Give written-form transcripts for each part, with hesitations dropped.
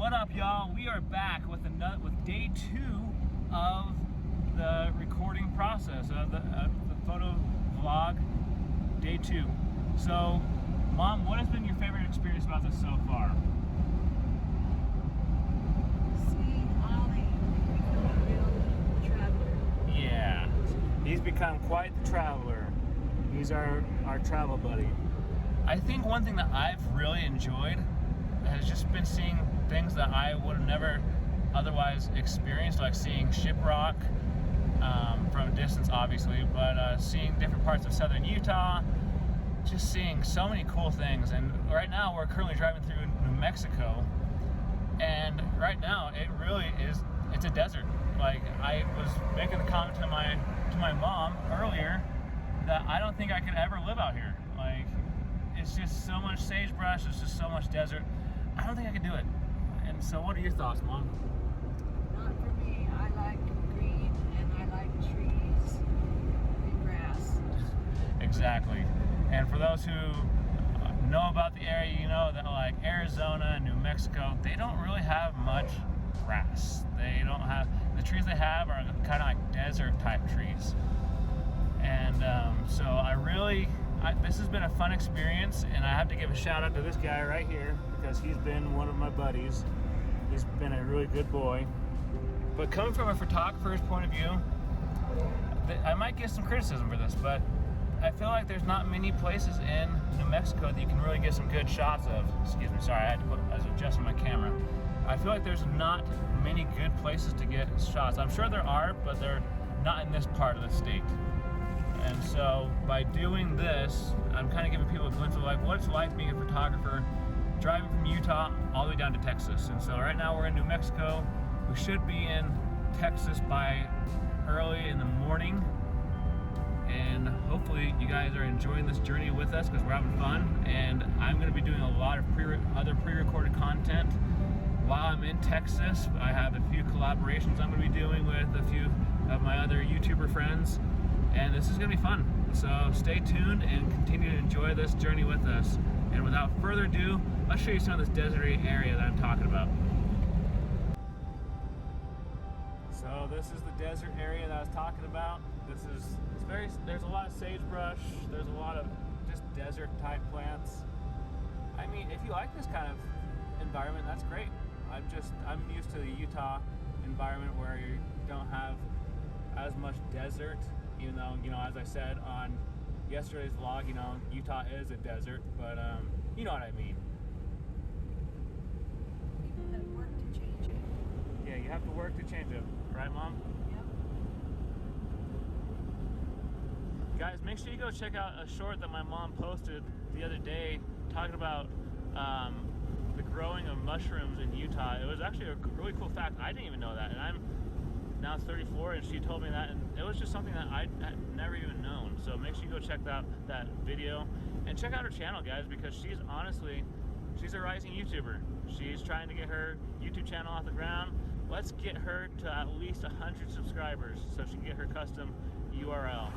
What up, y'all? We are back with day 2 of the recording process of the photo vlog, day 2. So, Mom, what has been your favorite experience about this so far? Seeing Ollie become a real traveler. Yeah, he's become quite the traveler. He's our travel buddy. I think one thing that I've really enjoyed has just been seeing things that I would have never otherwise experienced, like seeing shiprock from a distance, obviously, but seeing different parts of southern Utah, just seeing so many cool things. And right now we're currently driving through New Mexico, and right now it really is, it's a desert. Like, I was making the comment to my mom earlier that I don't think I could ever live out here. Like, it's just so much sagebrush, it's just so much desert. I don't think I could do it. And so what are your thoughts, Mom? Not for me. I like green and I like trees and grass. Exactly. And for those who know about the area, you know that like Arizona and New Mexico, they don't really have much grass. They don't have, the trees they have are kind of like desert type trees. And so this has been a fun experience, and I have to give a shout out to this guy right here because he's been one of my buddies. He's been a really good boy. But coming from a photographer's point of view, I might get some criticism for this, but I feel like there's not many places in New Mexico that you can really get some good shots of. Excuse me, sorry, I was adjusting my camera. I feel like there's not many good places to get shots. I'm sure there are, but they're not in this part of the state. And so by doing this, I'm kind of giving people a glimpse of like what it's like being a photographer, driving from Utah all the way down to Texas. And so right now we're in New Mexico. We should be in Texas by early in the morning. And hopefully you guys are enjoying this journey with us because we're having fun. And I'm going to be doing a lot of other pre-recorded content while I'm in Texas. I have a few collaborations I'm going to be doing with a few of my other YouTuber friends. And this is going to be fun. So stay tuned and continue to enjoy this journey with us. And without further adu, I'll show you some of this deserty area that I'm talking about. So this is the desert area that I was talking about. There's a lot of sagebrush. There's a lot of just desert type plants. I mean, if you like this kind of environment, that's great. I'm used to the Utah environment where you don't have as much desert. Even though, you know, as I said on yesterday's vlog, you know, Utah is a desert, but you know what I mean. People have worked to change it. Yeah, you have to work to change it, right, Mom? Yep. Guys, make sure you go check out a short that my mom posted the other day talking about the growing of mushrooms in Utah. It was actually a really cool fact. I didn't even know that, and I'm now 34, and she told me that, and it was just something that I had never even known. So make sure you go check out that video and check out her channel, guys, because she's a rising YouTuber. She's trying to get her YouTube channel off the ground. Let's get her to at least 100 subscribers so she can get her custom URL.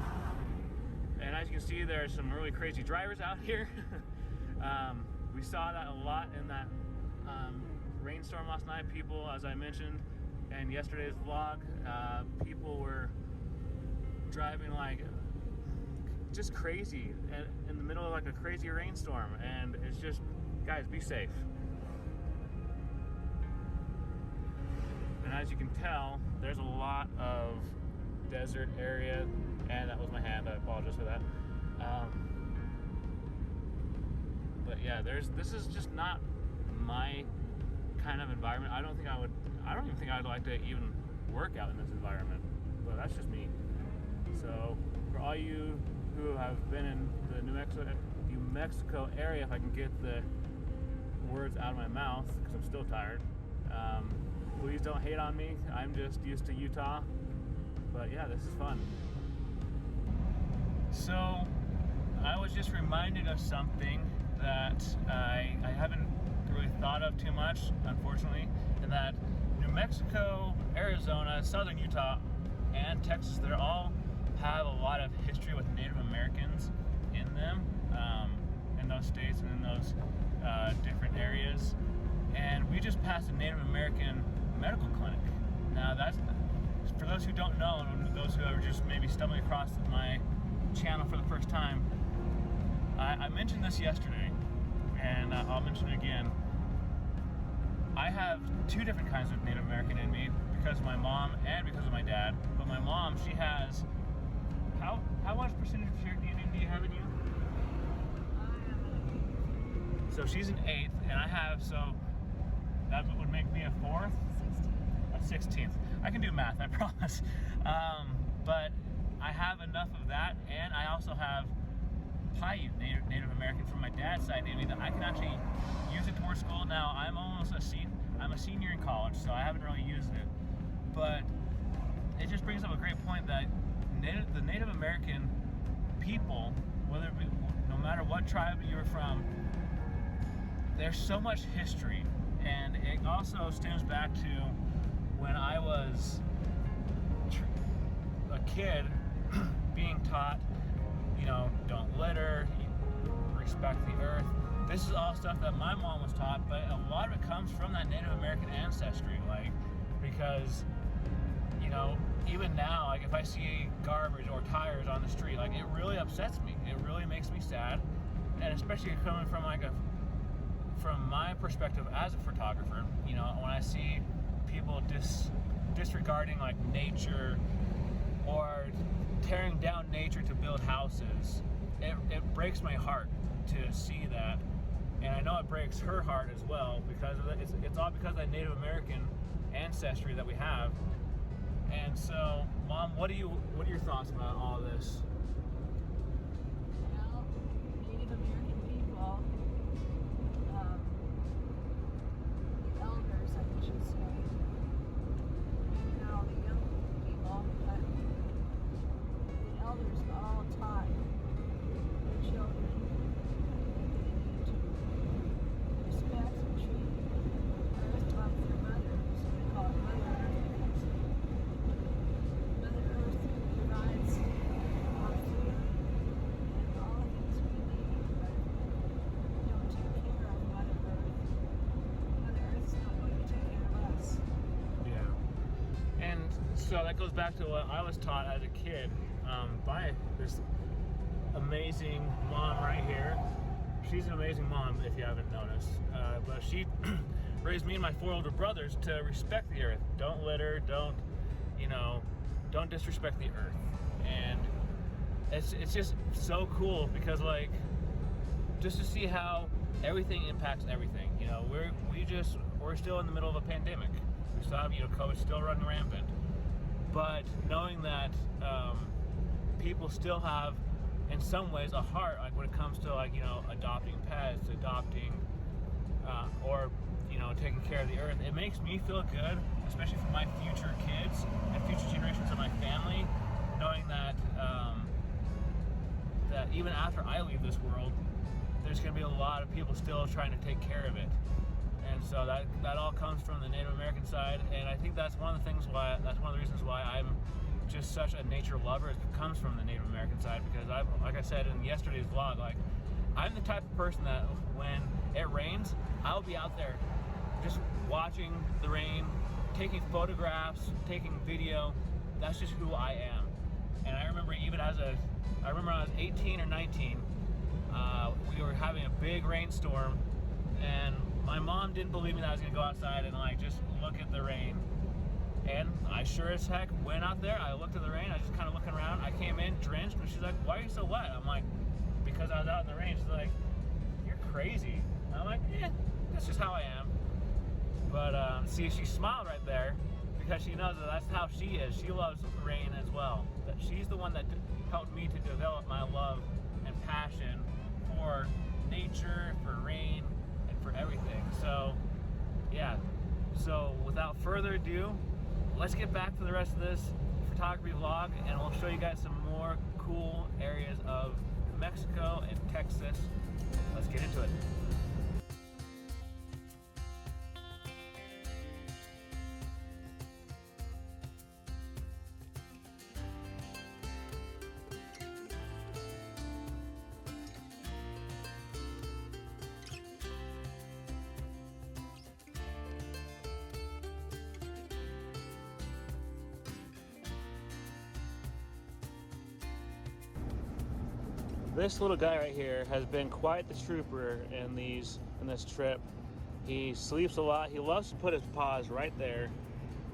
And as you can see, there's some really crazy drivers out here. We saw that a lot in that rainstorm last night. People, as I mentioned in yesterday's vlog, people were driving like just crazy in the middle of like a crazy rainstorm, and it's just, guys, be safe. And as you can tell, there's a lot of desert area, and that was my hand, I apologize for that. But yeah, this is just not my kind of environment. I don't even think I'd like to even work out in this environment, but that's just me. So for all you who have been in the New Mexico area, if I can get the words out of my mouth because I'm still tired, please don't hate on me. I'm just used to Utah, but yeah, this is fun. So I was just reminded of something that I haven't really thought of too much, unfortunately, and that New Mexico, Arizona, southern Utah, and Texas, they all have a lot of history with Native Americans in them, in those states and in those different areas. And we just past a Native American medical clinic. Now that's, for those who don't know, and those who are just maybe stumbling across my channel for the first time, I mentioned this yesterday, and I'll mention it again. I have two different kinds of Native American in me because of my mom and because of my dad. But my mom, she has, how much percentage of your DNA do you have in you? So she's an 8th, and I have, so that would make me a 4th? 16th. I can do math, I promise. But I have enough of that, and I also have Paiute, Native American, from my dad's side in me that I can actually use it towards school. Now, I'm a senior in college, so I haven't really used it. But it just brings up a great point that the Native American people, whether it be, no matter what tribe you're from, there's so much history, and it also stems back to when I was a kid being taught, you know, don't litter, respect the earth. This is all stuff that my mom was taught, but a lot of it comes from that Native American ancestry, like, because, you know, even now, like, if I see garbage or tires on the street, like, it really upsets me. It really makes me sad, and especially coming from from my perspective as a photographer, you know, when I see people disregarding like nature or tearing down nature to build houses, it breaks my heart to see that, and I know it breaks her heart as well because of it. It's all because of that Native American ancestry that we have. And so, Mom, what are your thoughts about all of this? Well, Native American people, the elders, I should say, and now the young people, but the elders all taught their children that they need to respect and treat Earth like their mother. So they call it Mother Earth because Mother Earth provides our food and all the things we need, but if we don't take care of Mother Earth, Mother Earth's not going to take care of us. Yeah. And so that goes back to what I was taught as a kid by this amazing mom right here. She's an amazing mom, if you haven't noticed. But she raised me and my 4 older brothers to respect the earth. Don't litter, don't disrespect the earth. And it's just so cool because, like, just to see how everything impacts everything. You know, we're still in the middle of a pandemic. We still have, COVID still running rampant. But knowing that people still have, in some ways, a heart, like when it comes to, like, adopting pets, or taking care of the earth, it makes me feel good, especially for my future kids and future generations of my family, knowing that that even after I leave this world, there's going to be a lot of people still trying to take care of it. And so that all comes from the Native American side, and I think that's one of the reasons why I'm just such a nature lover. It comes from the Native American side because like I said in yesterday's vlog, like, I'm the type of person that when it rains, I'll be out there just watching the rain, taking photographs, taking video. That's just who I am. And I remember when I was 18 or 19, we were having a big rainstorm, and my mom didn't believe me that I was gonna go outside and, like, just look at the rain. And I sure as heck went out there. I looked at the rain. I was just kind of looking around. I came in drenched, and she's like, "Why are you so wet?" I'm like, "Because I was out in the rain." She's like, "You're crazy." And I'm like, that's just how I am. But see, she smiled right there because she knows that that's how she is. She loves rain as well. That she's the one that helped me to develop my love and passion for nature, for rain, and for everything. So, yeah. So without further ado, let's get back to the rest of this photography vlog, and we'll show you guys some more cool areas of Mexico and Texas. Let's get into it. this little guy right here has been quite the trooper in this trip. He sleeps a lot. He loves to put his paws right there.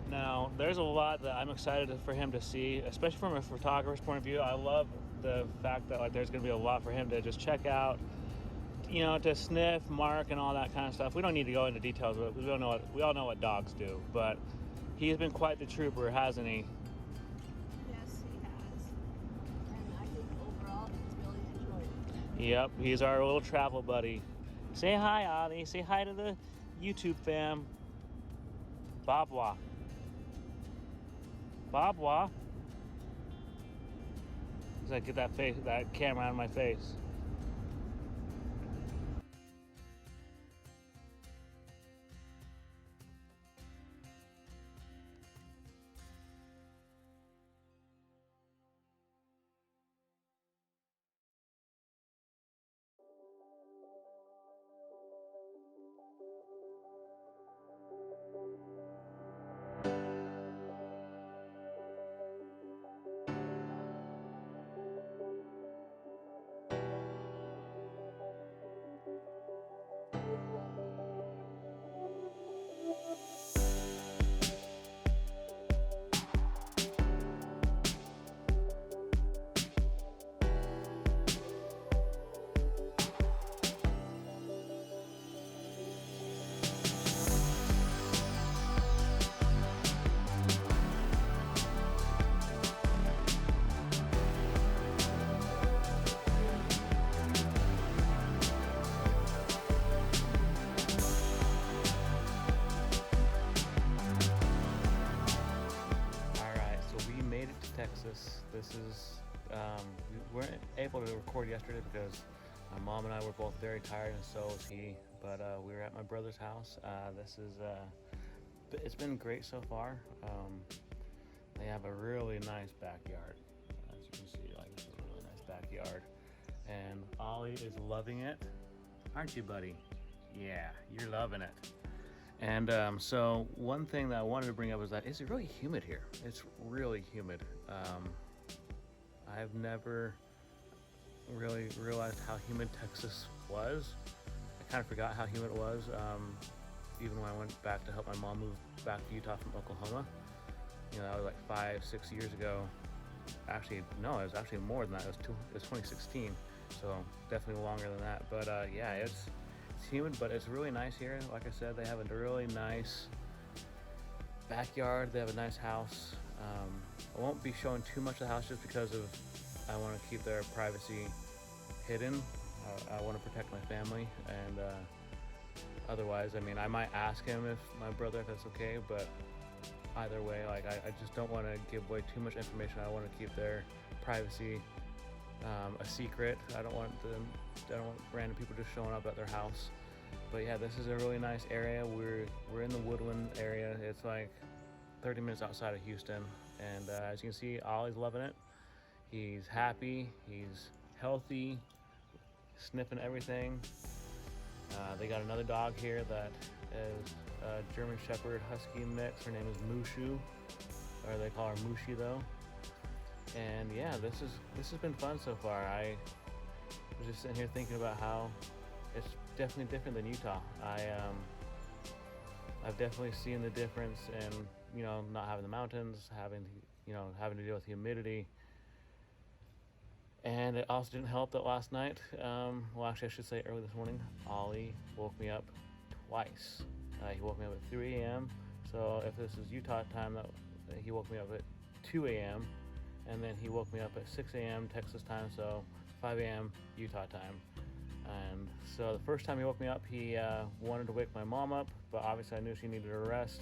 Now, there's a lot that I'm excited for him to see, especially from a photographer's point of view. I love the fact that like there's going to be a lot for him to just check out, you know, to sniff, mark, and all that kind of stuff. We don't need to go into details, but we all know what dogs do. But he's been quite the trooper, hasn't he? Yes, he has. And I think overall he's really enjoyed it. Yep, he's our little travel buddy. Say hi, Ollie. Say hi to the YouTube fam. Bobwa. Bobwa. As I get that camera out of my face. Texas. This is, we weren't able to record yesterday because my mom and I were both very tired, and so was he. But we were at my brother's house. It's been great so far. They have a really nice backyard. As you can see, like, this is a really nice backyard. And Ollie is loving it. Aren't you, buddy? Yeah, you're loving it. And so one thing that I wanted to bring up is that it's really humid here. It's really humid. I've never really realized how humid Texas was. I kind of forgot how humid it was, even when I went back to help my mom move back to Utah from Oklahoma. You know, that was like 5-6 years ago. Actually, no, it was actually more than that. It was 2016, so definitely longer than that. But yeah, it's humid, but it's really nice here. Like I said, they have a really nice backyard. They have a nice house. I won't be showing too much of the house just because I want to keep their privacy hidden. I want to protect my family, and otherwise, I mean, I might ask him if that's okay, but either way, like, I just don't want to give away too much information. I want to keep their privacy a secret. I don't want random people just showing up at their house. But yeah, this is a really nice area. We're in the Woodland area. It's like 30 minutes outside of Houston, and as you can see, Ollie's loving it. He's happy, he's healthy, sniffing everything. They got another dog here that is a German Shepherd Husky mix. Her name is Mushu, or they call her Mushi though. And yeah, this has been fun so far. I was just sitting here thinking about how it's definitely different than Utah. I've definitely seen the difference in, you know, not having the mountains, having to deal with humidity. And it also didn't help that last night, well, actually I should say early this morning, Ollie woke me up twice. He woke me up at 3 a.m. So if this is Utah time, that he woke me up at 2 a.m. And then he woke me up at 6 a.m. Texas time, so 5 a.m. Utah time. And so the first time he woke me up, he wanted to wake my mom up, but obviously I knew she needed a rest.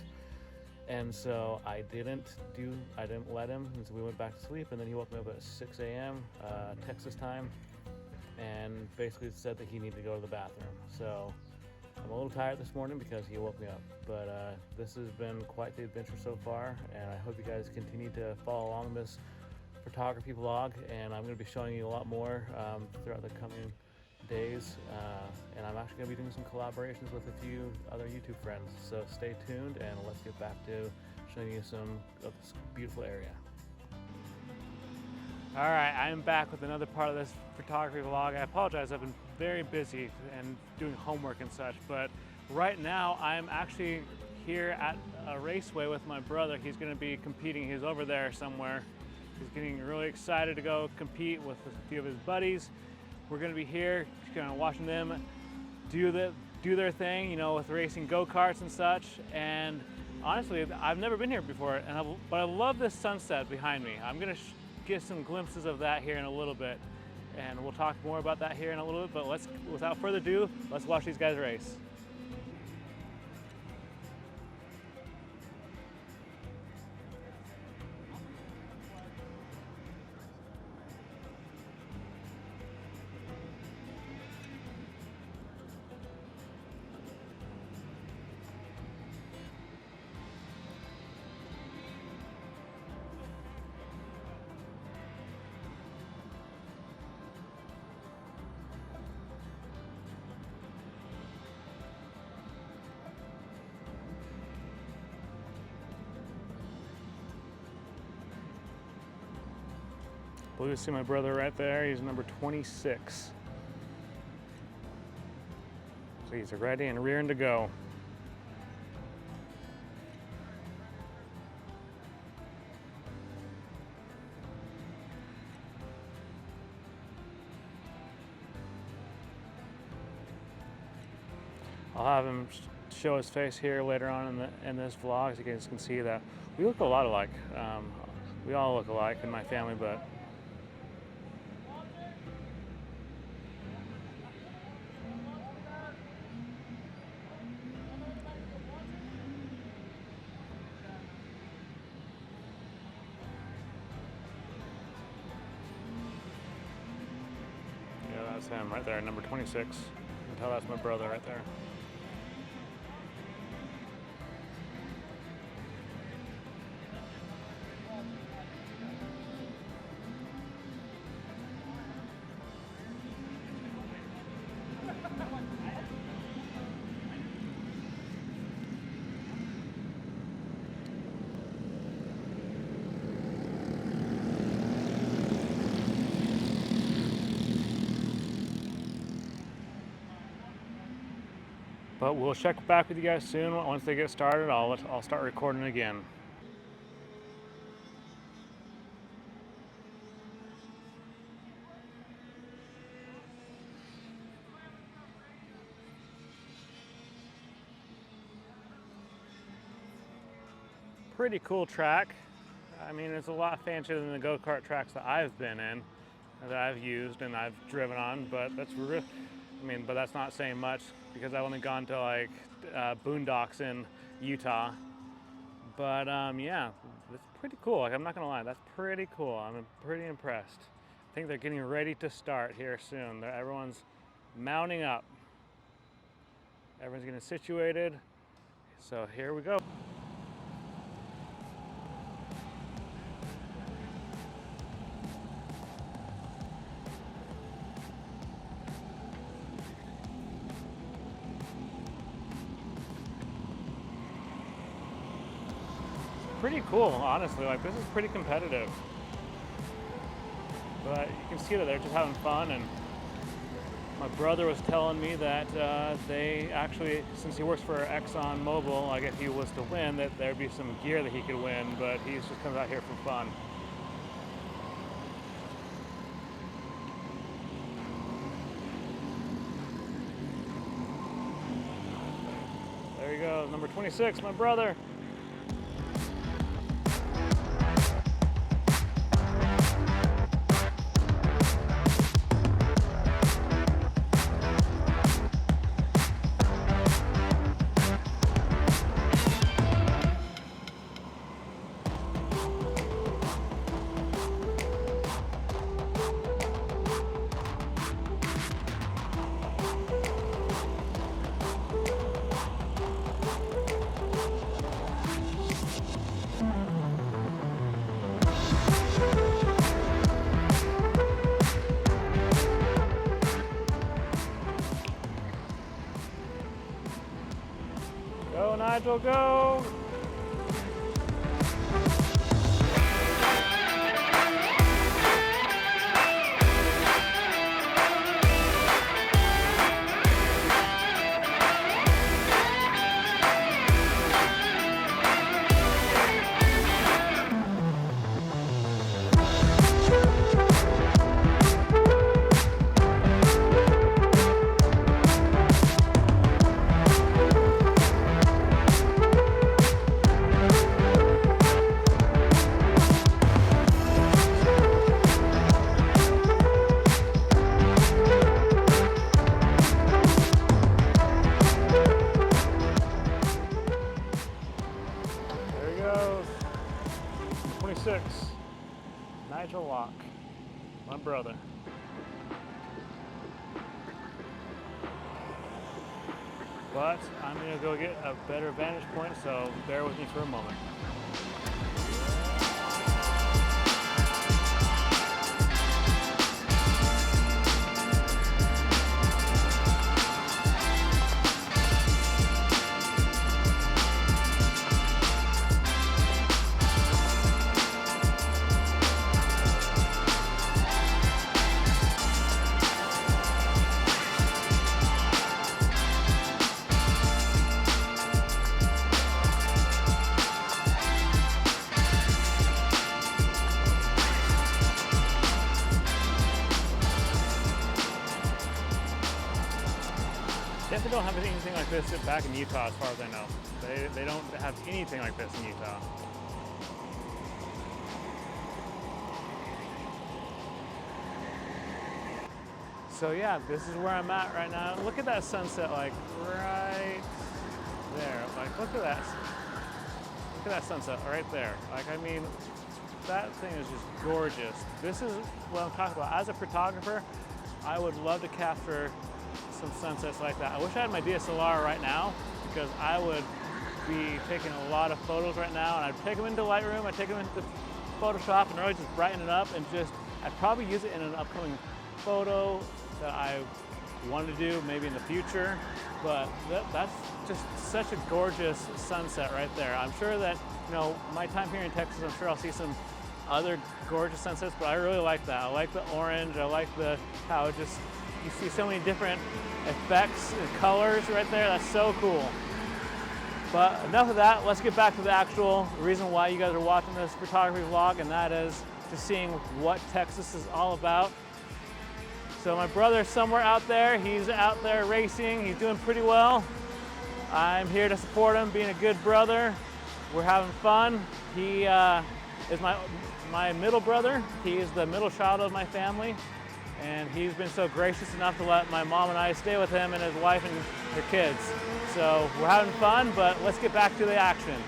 And so I didn't let him, and so we went back to sleep, and then he woke me up at 6 a.m. Texas time, and basically said that he needed to go to the bathroom. So I'm a little tired this morning because he woke me up, but this has been quite the adventure so far, and I hope you guys continue to follow along this photography vlog, and I'm going to be showing you a lot more throughout the coming days, and I'm actually going to be doing some collaborations with a few other YouTube friends, so stay tuned, and let's get back to showing you some of this beautiful area. All right, I am back with another part of this photography vlog. I apologize, I've been very busy and doing homework and such, but right now I'm actually here at a raceway with my brother. He's gonna be competing, he's over there somewhere. He's getting really excited to go compete with a few of his buddies. We're gonna be here, just kind of watching them do their thing, you know, with racing go-karts and such. And honestly, I've never been here before, but I love this sunset behind me. I'm gonna get some glimpses of that here in a little bit, and we'll talk more about that here in a little bit. But without further ado, let's watch these guys race. I believe you see my brother right there. He's number 26. So he's ready and rearing to go. I'll have him show his face here later on in this vlog, so you guys can see that we look a lot alike. We all look alike in my family, but yeah, that's him right there, number 26. You can tell that's my brother right there. But we'll check back with you guys soon. Once they get started, I'll start recording again. Pretty cool track. I mean, it's a lot fancier than the go-kart tracks that I've been in, that I've used and I've driven on, but that's real. I mean, but that's not saying much because I've only gone to like boondocks in Utah. But yeah, it's pretty cool. Like, I'm not gonna lie, that's pretty cool. I'm pretty impressed. I think they're getting ready to start here soon. Everyone's mounting up. Everyone's getting situated. So here we go. Pretty cool, honestly. Like, this is pretty competitive. But you can see that they're just having fun, and my brother was telling me that they actually, since he works for Exxon Mobil, like if he was to win, that there'd be some gear that he could win, but he just comes out here for fun. There you go, number 26, my brother. Go, Nigel, go! 26. Nigel Locke, my brother. But I'm gonna go get a better vantage point, so bear with me for a moment. They don't have anything like this back in Utah, as far as I know. They don't have anything like this in Utah. So yeah, this is where I'm at right now. Look at that sunset, like right there. Like look at that. Look at that sunset right there. Like I mean, that thing is just gorgeous. This is what I'm talking about. As a photographer, I would love to capture some sunsets like that. I wish I had my DSLR right now, because I would be taking a lot of photos right now, and I'd take them into Lightroom, I'd take them into Photoshop and really just brighten it up, and just I'd probably use it in an upcoming photo that I want to do maybe in the future. But that's just such a gorgeous sunset right there. I'm sure that, you know, my time here in Texas, I'm sure I'll see some other gorgeous sunsets, but I really like that. I like the orange, I like the how it just, you see so many different effects and colors right there. That's so cool. But enough of that. Let's get back to the actual reason why you guys are watching this photography vlog, and that is just seeing what Texas is all about. So my brother's somewhere out there. He's out there racing. He's doing pretty well. I'm here to support him, being a good brother. We're having fun. He is my middle brother. He is the middle child of my family. And he's been so gracious enough to let my mom and I stay with him and his wife and their kids. So we're having fun, but let's get back to the action.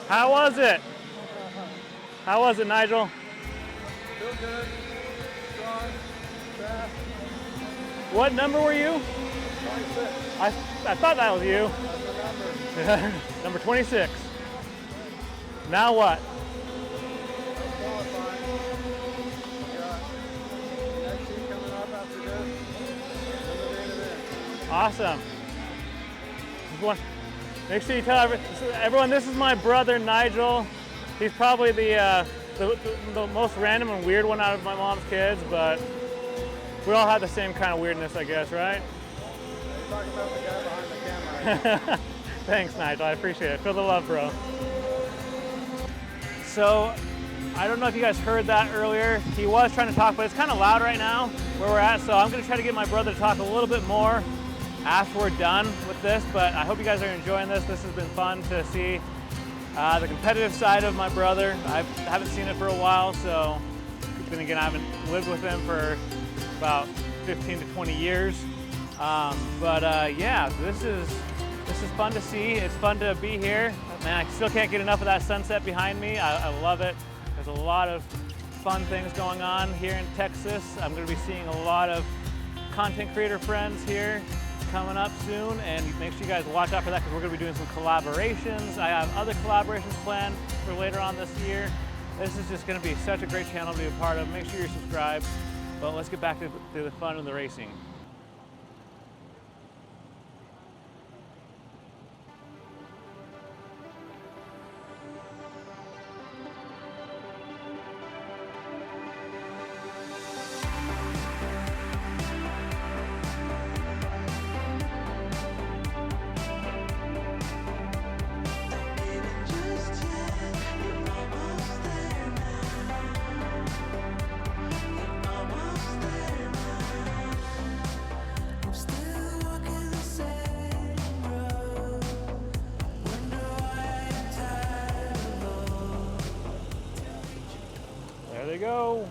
How was it? How was it, Nigel? Feel good, strong, fast. What number were you? 26. I thought that was you. That's the number. Number 26. Now what? Qualifying. Got next heat coming up after this. And the main event. Awesome. Make sure you tell everyone this is my brother Nigel. He's probably the most random and weird one out of my mom's kids, but we all have the same kind of weirdness, I guess, right? You're talking about the guy behind the camera. Right? Thanks, Nigel. I appreciate it. Feel the love, bro. So, I don't know if you guys heard that earlier. He was trying to talk, but it's kind of loud right now where we're at, so I'm going to try to get my brother to talk a little bit more after we're done with this, but I hope you guys are enjoying this. This has been fun to see the competitive side of my brother. I haven't seen it for a while, so then again, I haven't lived with him for about 15 to 20 years. Yeah, this is fun to see. It's fun to be here. Man, I still can't get enough of that sunset behind me. I love it. There's a lot of fun things going on here in Texas. I'm going to be seeing a lot of content creator friends here coming up soon, and make sure you guys watch out for that, because we're going to be doing some collaborations. I have other collaborations planned for later on this year. This is just going to be such a great channel to be a part of. Make sure you're subscribed, but let's get back to the fun of the racing. go.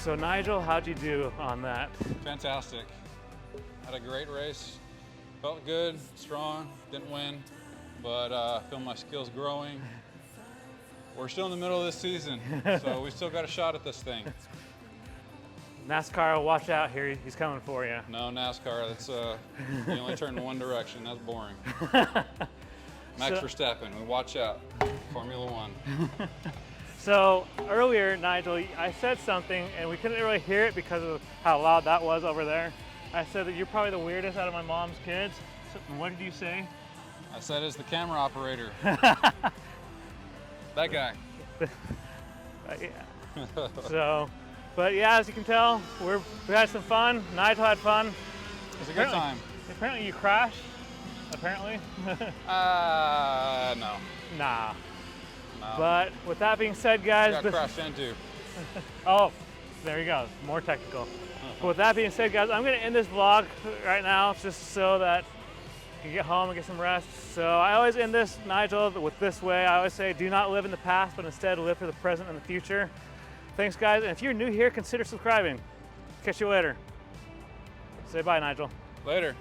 So Nigel, how'd you do on that? Fantastic. Had a great race. Felt good, strong, didn't win, but I feel my skills growing. We're still in the middle of this season, so we still got a shot at this thing. NASCAR, watch out here, he's coming for you. No, NASCAR, that's you only turn in one direction, that's boring. Max Verstappen, we watch out. Formula One. So earlier, Nigel, I said something and we couldn't really hear it because of how loud that was over there. I said that you're probably the weirdest out of my mom's kids. So what did you say? I said it's the camera operator. That guy. Yeah. So, but yeah, as you can tell, we had some fun. Nigel had fun. It was a good time. Apparently you crashed. Apparently. No. Nah. No. But with that being said, guys, Got crashed into. oh, there you go. More technical. But with that being said, guys, I'm going to end this vlog right now just so that you can get home and get some rest. So I always end this, Nigel, with this way. I always say, do not live in the past, but instead live for the present and the future. Thanks, guys. And if you're new here, consider subscribing. Catch you later. Say bye, Nigel. Later.